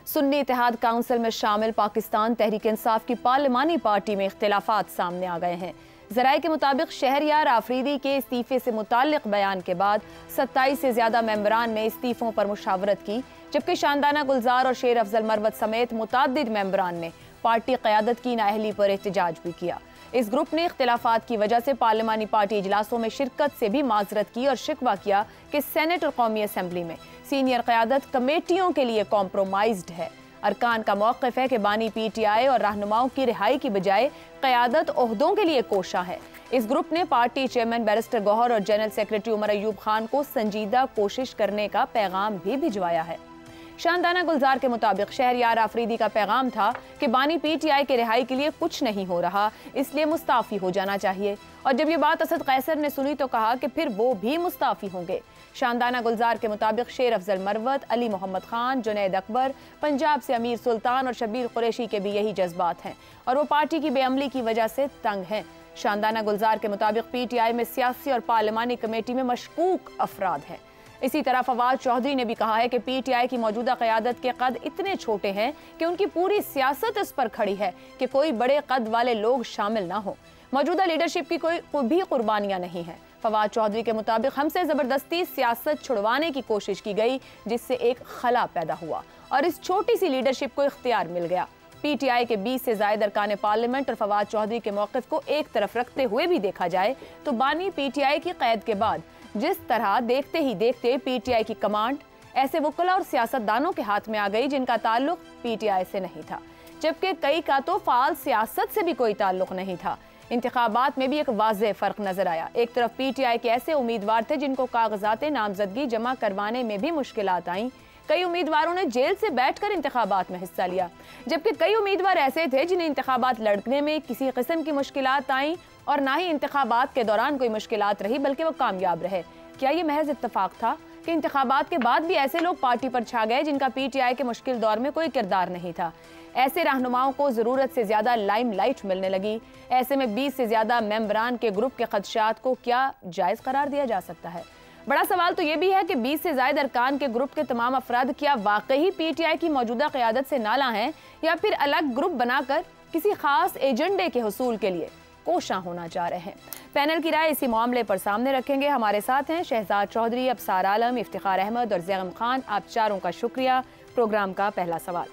सुन्नी इत्तेहाद council में शामिल पाकिस्तान तहरीक इंसाफ की पार्लिमानी पार्टी में इख्तिलाफात सामने आ गए हैं। ज़राए के मुताबिक शहरयार आफरीदी के इस्तीफे से मुताल्लिक बयान के बाद 27 से ज्यादा मेंबरान ने इस्तीफों पर मुशावरत की, जबकि शानदाना गुलजार और शेर अफजल मरवत समेत मुताद्दिद मेंबरान ने पार्टी क़यादत की नाअहली पर एहतजाज भी किया। इस ग्रुप ने इख्तिलाफात की वजह से पार्लिमानी पार्टी इजलासों में शिरकत से भी माजरत की और शिकवा किया कि सेनेट और कौमी असम्बली में सीनियर क़यादत कमेटियों के लिए कॉम्प्रोमाइज्ड है। अरकान का मौक़िफ़ है कि बानी PTI और रहनुमाओं की रिहाई की बजाय क़यादत ओहदों के लिए कोशा है। इस ग्रुप ने पार्टी चेयरमैन बैरिस्टर गौहर और जनरल सेक्रेटरी उमर अयूब खान को संजीदा कोशिश करने का पैगाम भी भिजवाया है। शानदाना गुलजार के मुताबिक शहरयार आफरीदी का पैगाम था कि बानी PTI के रिहाई के लिए कुछ नहीं हो रहा, इसलिए मुस्ताफ़ी हो जाना चाहिए। और जब ये बात असद कैसर ने सुनी तो कहा कि फिर वो भी मुस्ताफ़ी होंगे। शानदाना गुलजार के मुताबिक शेर अफजल मरवत, अली मोहम्मद खान, जुनैद अकबर, पंजाब से अमीर सुल्तान और शबीर कुरैशी के भी यही जज्बात हैं और वो पार्टी की बेअमली की वजह से तंग हैं। शानदाना गुलजार के मुताबिक PTI में सियासी और पार्लिमानी कमेटी में मशकूक अफराद हैं। इसी तरह फवाद चौधरी ने भी कहा है कि PTI की मौजूदा क़यादत के कद इतने छोटे हैं कि उनकी पूरी सियासत इस पर खड़ी है कि कोई बड़े कद वाले लोग शामिल ना हो। मौजूदा लीडरशिप की कोई भी कुर्बानियां नहीं है। फवाद चौधरी के मुताबिक हमसे ज़बरदस्ती सियासत छुड़वाने की कोशिश की गई, जिससे एक खला पैदा हुआ और इस छोटी सी लीडरशिप को इख्तियार मिल गया। PTI के 20 से ज़ायद अरकान पार्लियामेंट और फवाद चौधरी के मौक़िफ़ को एक तरफ रखते हुए भी देखा जाए तो बानी PTI की क़ैद के बाद जिस तरह देखते ही देखते PTI की कमांड ऐसे वकला और सियासतदानों के हाथ में आ गई जिनका ताल्लुक PTI से नहीं था, जबकि कई का तो फाल सियासत से भी कोई ताल्लुक नहीं था। इंतखाबात में भी एक वाज़ेह फ़र्क नजर आया। एक तरफ PTI के ऐसे उम्मीदवार थे जिनको कागजात नामजदगी जमा करवाने में भी मुश्किलात आईं। कई उम्मीदवारों ने जेल से बैठकर इंतखाबात में हिस्सा लिया, जबकि कई उम्मीदवार ऐसे थे जिन्हें इंतखाबात लड़ने में किसी किस्म की मुश्किलात आईं और ना ही इंतखाबात के दौरान कोई मुश्किलात रही, बल्कि वो कामयाब रहे। क्या ये महज इत्तेफाक था कि इंतखाबात के बाद भी ऐसे लोग पार्टी पर छा गए जिनका PTI के मुश्किल दौर में कोई किरदार नहीं था? ऐसे रहनुमाओं को ज़रूरत से ज़्यादा लाइमलाइट मिलने लगी। ऐसे में 20 से ज़्यादा मेंबरान के ग्रुप के खदशात को क्या जायज़ करार दिया जा सकता है? बड़ा सवाल तो ये भी है कि 20 से ज़ायद अरकान के ग्रुप के तमाम अफराद क्या वाकई PTI की मौजूदा क़यादत से नाला हैं या फिर अलग ग्रुप बनाकर किसी खास एजेंडे के हुसूल के लिए कोशा होना चाह रहे हैं? पैनल की राय इसी मामले पर सामने रखेंगे। हमारे साथ हैं शहजाद चौधरी, अबसार आलम, इफ्तिखार अहमद और ज़ैगम खान। आप चारों का शुक्रिया। प्रोग्राम का पहला सवाल,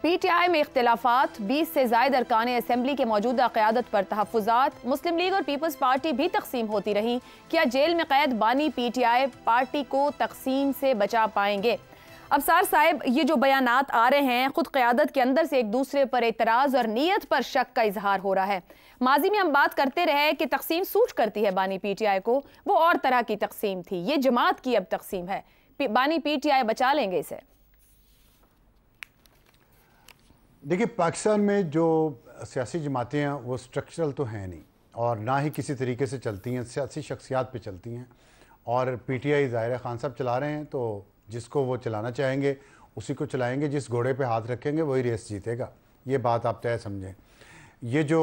PTI में इख्तिलाफात, 20 से ज़ायद अरकान असम्बली के मौजूदा क़यादत पर तहफ़्फ़ुज़ात, मुस्लिम लीग और पीपल्स पार्टी भी तकसीम होती रही। क्या जेल में कैद बानी PTI पार्टी को तकसीम से बचा पाएंगे? अबसार साहब, ये जो बयानात आ रहे हैं, खुद क़यादत के अंदर से एक दूसरे पर एतराज़ और नीयत पर शक का इजहार हो रहा है। माजी में हम बात करते रहे कि तकसीम सूट करती है बानी PTI को, वो और तरह की तकसीम थी, ये जमात की अब तकसीम है। बानी PTI बचा लेंगे इसे? देखिए, पाकिस्तान में जो सियासी जमातें हैं वो स्ट्रक्चरल तो हैं नहीं और ना ही किसी तरीके से चलती हैं, सियासी शख्सियात पे चलती हैं। और PTI ज़ाहिर खान साहब चला रहे हैं, तो जिसको वो चलाना चाहेंगे उसी को चलाएंगे, जिस घोड़े पे हाथ रखेंगे वही रेस जीतेगा। ये बात आप तय समझें। ये जो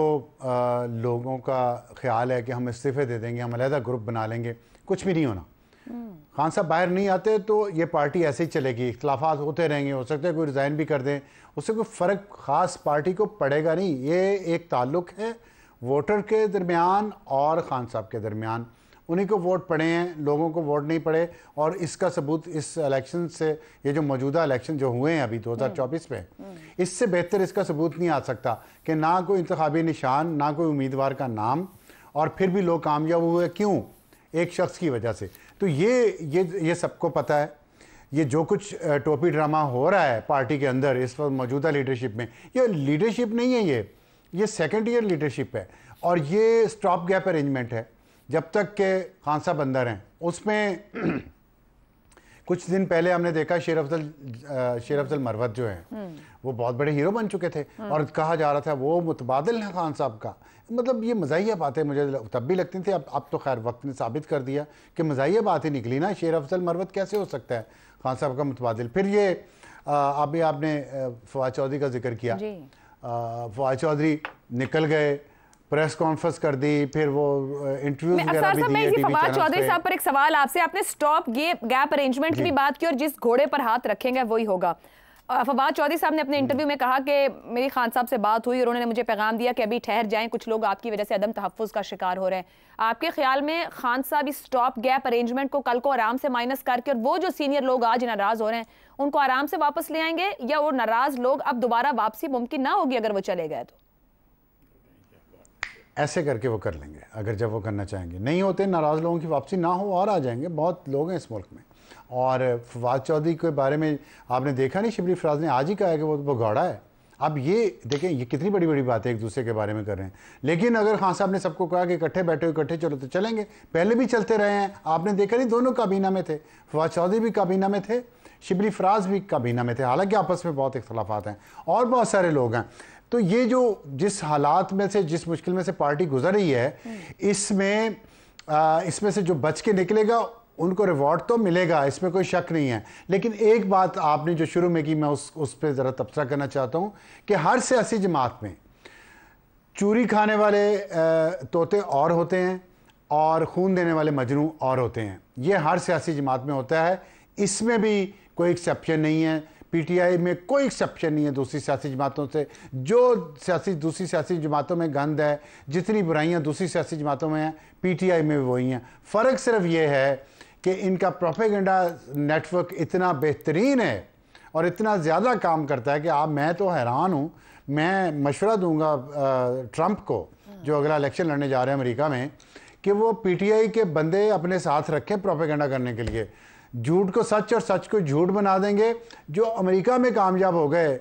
लोगों का ख्याल है कि हम इस्तीफ़े दे देंगे, हम अलहदा ग्रुप बना लेंगे, कुछ भी नहीं होना। खान साहब बाहर नहीं आते तो ये पार्टी ऐसे ही चलेगी, इख्तिलाफात होते रहेंगे, हो सकता है कोई रिज़ाइन भी कर दें, उससे कोई फ़र्क ख़ास पार्टी को पड़ेगा नहीं। ये एक ताल्लुक़ है वोटर के दरमियान और खान साहब के दरमियान। उन्हीं को वोट पड़े हैं, लोगों को वोट नहीं पड़े। और इसका सबूत इस इलेक्शन से, ये जो मौजूदा इलेक्शन जो हुए हैं अभी 2024 में, इससे बेहतर इसका सबूत नहीं आ सकता कि ना कोई इंतखाबी निशान, ना कोई उम्मीदवार का नाम, और फिर भी लोग कामयाब हुए। क्यों? एक शख्स की वजह से। तो ये सबको पता है। ये जो कुछ टोपी ड्रामा हो रहा है पार्टी के अंदर इस वक्त मौजूदा लीडरशिप में, ये लीडरशिप नहीं है, ये सेकेंड ईयर लीडरशिप है और ये स्टॉप गैप अरेंजमेंट है जब तक के खान साहब अंदर हैं। उसमें कुछ दिन पहले हमने देखा शेर अफजल मरवत जो हैं वो बहुत बड़े हीरो बन चुके थे और कहा जा रहा था वो मुतबादिल है खान साहब का। मतलब ये मज़ाहिया बातें मुझे तब भी लगती थी, अब तो खैर वक्त ने साबित कर दिया कि मज़ाहिया बात ही निकली ना। शेर अफजल मरवत कैसे हो सकता है खान साहब का मुतबादिल? फिर ये अभी आपने फवाद चौधरी का जिक्र किया। फवाद चौधरी निकल गए, प्रेस कॉन्फ्रेंस कर दी, फिर वो इंटरव्यूज वगैरह भी दिए टीवी फवाद चैनल्स चौधरी पे। साहब पर एक सवाल आपसे, आपने स्टॉप गैप अरेंजमेंट की भी बात की और जिस घोड़े पर हाथ रखेंगे वही होगा। फवाद चौधरी साहब ने अपने इंटरव्यू में कहा कि मेरी खान साहब से बात हुई और उन्होंने मुझे पैगाम दिया कि अभी ठहर जाएं, कुछ लोग आपकी वजह से अदम तहफ़्फ़ुज़ का शिकार हो रहे हैं। आपके ख्याल में खान साहब इस स्टॉप गैप अरेंजमेंट को कल को आराम से माइनस करके और वो जो सीनियर लोग आज नाराज हो रहे हैं उनको आराम से वापस ले आएंगे, या वो नाराज लोग अब दोबारा वापसी मुमकिन ना होगी अगर वो चले गए तो? ऐसे करके वो कर लेंगे अगर जब वो करना चाहेंगे। नहीं होते नाराज़ लोगों की वापसी ना हो और आ जाएंगे, बहुत लोग हैं इस मुल्क में। और फवाद चौधरी के बारे में आपने देखा नहीं, शिबली फराज ने आज ही कहा है कि वो घोड़ा है। अब ये देखें, ये कितनी बड़ी बड़ी बातें एक दूसरे के बारे में कर रहे हैं। लेकिन अगर खान साहब ने सबको कहा कि इकट्ठे बैठे हो, इकट्ठे चलो, तो चलेंगे। पहले भी चलते रहे हैं, आपने देखा नहीं, दोनों काबीना में थे, फवाद चौधरी भी काबीना में थे, शिबली फराज भी काबीना में थे, हालांकि आपस में बहुत इख्तलाफात हैं और बहुत सारे लोग हैं। तो ये जो जिस हालात में से, जिस मुश्किल में से पार्टी गुजर रही है, इसमें से जो बच के निकलेगा उनको रिवॉर्ड तो मिलेगा, इसमें कोई शक नहीं है। लेकिन एक बात आपने जो शुरू में की, मैं उस पर ज़रा तबसरा करना चाहता हूँ कि हर सियासी जमात में चूरी खाने वाले तोते और होते हैं और खून देने वाले मजनू और होते हैं। ये हर सियासी जमात में होता है, इसमें भी कोई एक्सेप्शन नहीं है। पीटीआई में कोई एक्सेप्शन नहीं है दूसरी सियासी जमातों से। जो दूसरी सियासी जमातों में गंद है, जितनी बुराइयां दूसरी सियासी जमातों में हैं, पीटीआई में भी वही हैं। फ़र्क सिर्फ ये है कि इनका प्रोपेगेंडा नेटवर्क इतना बेहतरीन है और इतना ज़्यादा काम करता है कि मैं तो हैरान हूँ। मैं मशवरा दूंगा ट्रंप को, जो अगला इलेक्शन लड़ने जा रहे हैं अमेरिका में, कि वो पीटीआई के बंदे अपने साथ रखें प्रोपेगेंडा करने के लिए। झूठ को सच और सच को झूठ बना देंगे। जो अमेरिका में कामयाब हो गए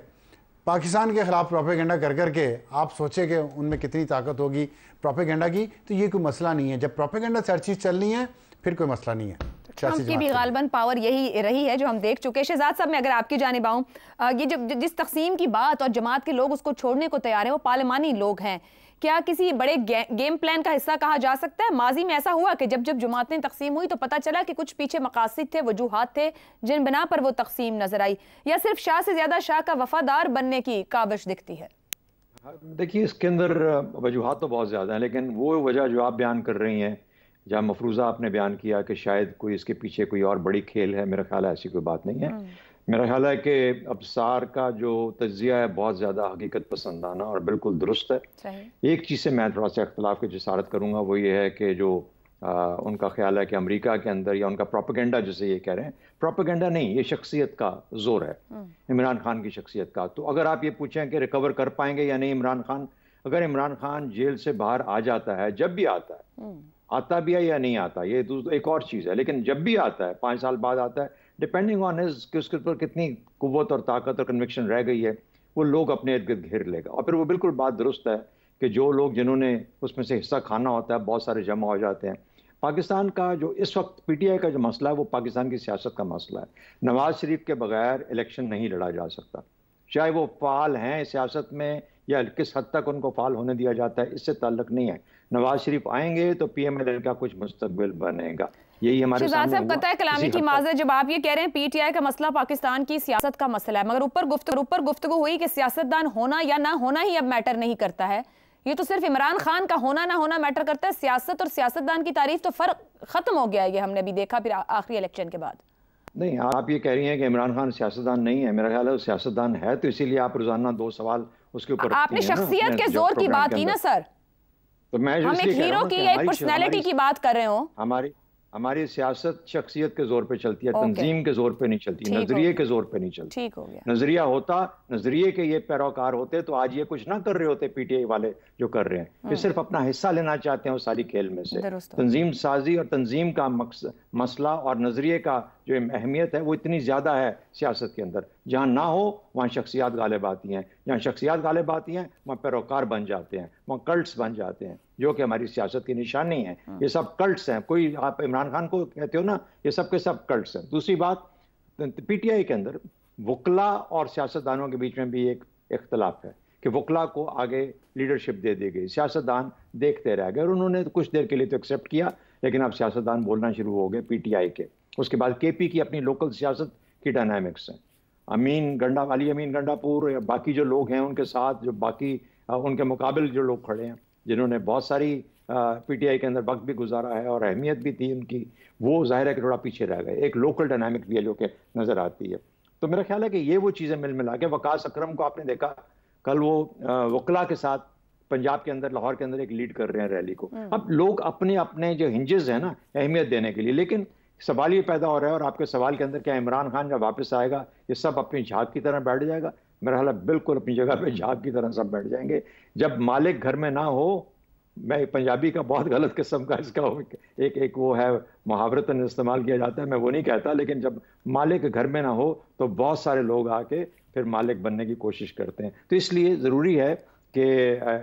पाकिस्तान के खिलाफ प्रोपेगेंडा कर करके, आप सोचें कि उनमें कितनी ताकत होगी प्रोपेगेंडा की। तो ये कोई मसला नहीं है, जब प्रोपेगेंडा से हर चीज़ चलनी है फिर कोई मसला नहीं है। ट्रंप की भी गालबन पावर यही रही है जो हम देख चुके हैं। शहजाद साहब, मैं अगर आपकी जानिब आऊं, ये जिस तकसीम की बात और जमात के लोग उसको छोड़ने को तैयार हैं वो पार्लिमानी लोग हैं, क्या किसी बड़े गेम प्लान का हिस्सा कहा जा सकता है? माजी में ऐसा हुआ कि जब जमातें तकसीम हुई तो पता चला कि कुछ पीछे मकासद थे, वजूहात थे जिन बिना पर वो तकसीम नजर आई, या सिर्फ शाह से ज्यादा शाह का वफादार बनने की काविश दिखती है? देखिए, इसके अंदर वजूहात तो बहुत ज़्यादा हैं, लेकिन वो वजह जो आप बयान कर रही हैं, जहाँ मफरूज़ा आपने बयान किया कि शायद कोई इसके पीछे कोई और बड़ी खेल है, मेरा ख्याल है ऐसी कोई बात नहीं है। मेरा ख्याल है कि अबसार का जो तज्जिया है बहुत ज़्यादा हकीकत पसंदाना और बिल्कुल दुरुस्त है। एक चीज़ से मैं थोड़ा सा इख्तलाफ की जसारत करूँगा, वो ये है कि जो उनका ख्याल है कि अमेरिका के अंदर, या उनका प्रोपेगेंडा जिसे ये कह रहे हैं, प्रोपेगेंडा नहीं, ये शख्सियत का जोर है, इमरान खान की शख्सियत का। तो अगर आप ये पूछें कि रिकवर कर पाएंगे या नहीं इमरान खान, अगर इमरान खान जेल से बाहर आ जाता है, जब भी आता भी है या नहीं आता, ये एक और चीज़ है, लेकिन जब भी आता है, 5 साल बाद आता है, डिपेंडिंग ऑन हिज कि उसके ऊपर कितनी कुव्वत और ताकत और कन्विक्शन रह गई है, वो लोग अपने इर्द गिर्द घेर लेगा। और फिर वो बिल्कुल बात दुरुस्त है कि जो लोग जिन्होंने उसमें से हिस्सा खाना होता है, बहुत सारे जमा हो जाते हैं। पाकिस्तान का जो इस वक्त पीटीआई का जो मसला है, वो पाकिस्तान की सियासत का मसला है। नवाज शरीफ के बगैर इलेक्शन नहीं लड़ा जा सकता, चाहे वो फाल हैं सियासत में या किस हद तक उनको फाल होने दिया जाता है, इससे ताल्लुक नहीं है। नवाज शरीफ आएंगे तो पीएमएल का कुछ मुस्तकबिल बनेगा, यही हमारे सामने हुआ। पता है कलामी की माजर, जब आप ये कह रहे हैं पीटीआई का मसला पाकिस्तान की सियासत का मसला है, मगर ऊपर गुफ्तगू हुई कि सियासतदान होना या ना होना ही अब मैटर नहीं करता है, ये तो सिर्फ इमरान खान का होना ना होना मैटर करता है। सियासत और सियासतदान की तारीफ तो फर्क खत्म हो गया है, ये हमने भी देखा फिर आखिरी इलेक्शन के बाद। नहीं, आप ये कह रही हैं कि इमरान खान सियासतदान नहीं है, मेरा ख्याल है वो सियासतदान है, तो इसीलिए आप रोजाना 2 सवाल उसके ऊपर आपने शख्सियत के जोर की बात की ना सर, तो मैं हम एक हीरो की या एक पर्सनैलिटी की बात कर रहे हो। हमारी सियासत शख्सियत के जोर पे चलती है, तंजीम के जोर पे नहीं चलती, नजरिए के जोर पे नहीं चलती। ठीक हो गया। नजरिया होता, नजरिए के ये पैरोकार होते तो आज ये कुछ ना कर रहे होते पीटीआई वाले जो कर रहे हैं। ये सिर्फ अपना हिस्सा लेना चाहते हैं उस सारी खेल में से। तंजीम साजी और तंजीम का मसला और नजरिए का जो अहमियत है वो इतनी ज्यादा है सियासत के अंदर, जहाँ ना हो वहाँ शख्सियात गालिब आती हैं, जहाँ शख्सियात गालिब आती हैं वहाँ पैरोकार बन जाते हैं, वहाँ कल्ट्स बन जाते हैं, जो कि हमारी सियासत की निशानी है। ये सब कल्ट्स हैं। कोई आप इमरान खान को कहते हो ना, ये सब के सब कल्ट्स हैं। दूसरी बात, पीटीआई के अंदर वकला और सियासतदानों के बीच में भी एक इख्तलाफ है कि वकला को आगे लीडरशिप दे दी गई, सियासतदान देखते रह गए, और उन्होंने तो कुछ देर के लिए तो एक्सेप्ट किया, लेकिन अब सियासतदान बोलना शुरू हो गए पीटीआई के। उसके बाद केपी की अपनी लोकल सियासत की डायनामिक्स हैं। अमीन गंडापुर या बाकी जो लोग हैं उनके साथ, जो बाकी उनके मुकाबले जो लोग खड़े हैं, जिन्होंने बहुत सारी पीटीआई के अंदर वक्त भी गुजारा है और अहमियत भी थी उनकी, वो जाहिर है कि थोड़ा पीछे रह गए। एक लोकल डायनामिक भी है जो कि नज़र आती है। तो मेरा ख्याल है कि ये वो चीज़ें मिल मिला के, वकास अकरम को आपने देखा कल वो वकला के साथ पंजाब के अंदर, लाहौर के अंदर एक लीड कर रहे हैं रैली को। अब लोग अपने अपने जो हिंजेस है ना अहमियत देने के लिए, लेकिन सवाल ये पैदा हो रहा है, और आपके सवाल के अंदर क्या इमरान खान जब वापस आएगा ये सब अपनी झाग की तरह बैठ जाएगा? मेरा ख्याल है बिल्कुल अपनी जगह पे झाग की तरह सब बैठ जाएंगे। जब मालिक घर में ना हो, मैं पंजाबी का बहुत गलत किस्म का इसका एक वो है मुहावरतन इस्तेमाल किया जाता है, मैं वो नहीं कहता, लेकिन जब मालिक घर में ना हो तो बहुत सारे लोग आके फिर मालिक बनने की कोशिश करते हैं। तो इसलिए ज़रूरी है कि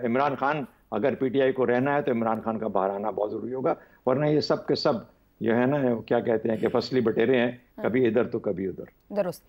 इमरान खान, अगर पीटीआई को रहना है तो इमरान खान का बाहर आना बहुत ज़रूरी होगा, वरना ये सब के सब जो है ना, क्या कहते हैं कि फसली बटेरे हैं, कभी इधर तो कभी उधर। दुरुस्त।